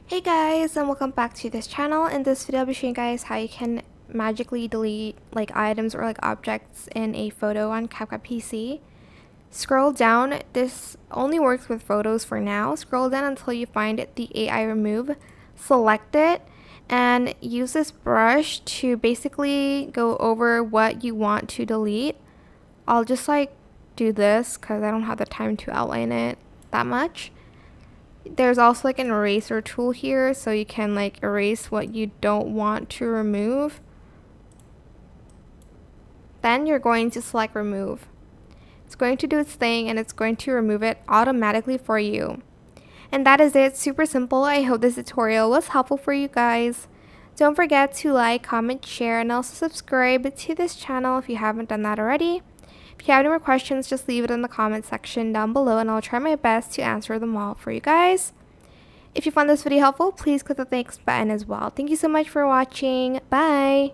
Hey guys, and welcome back to this channel. In this video I'll be showing you guys how you can magically delete like items or like objects in a photo on CapCut PC. Scroll down. This only works with photos for now. Scroll down until you find the AI remove. Select it and use this brush to basically go over what you want to delete. I'll just like do this because I don't have the time to outline it that much. There's also like an eraser tool here, so you can like erase what you don't want to remove. Then you're going to select remove. It's going to do its thing and it's going to remove it automatically for you. And that is it. Super simple. I hope this tutorial was helpful for you guys. Don't forget to like, comment, share, and also subscribe to this channel if you haven't done that already. If you have any more questions, just leave it in the comment section down below and I'll try my best to answer them all for you guys. If you found this video helpful, please click the thanks button as well. Thank you so much for watching. Bye!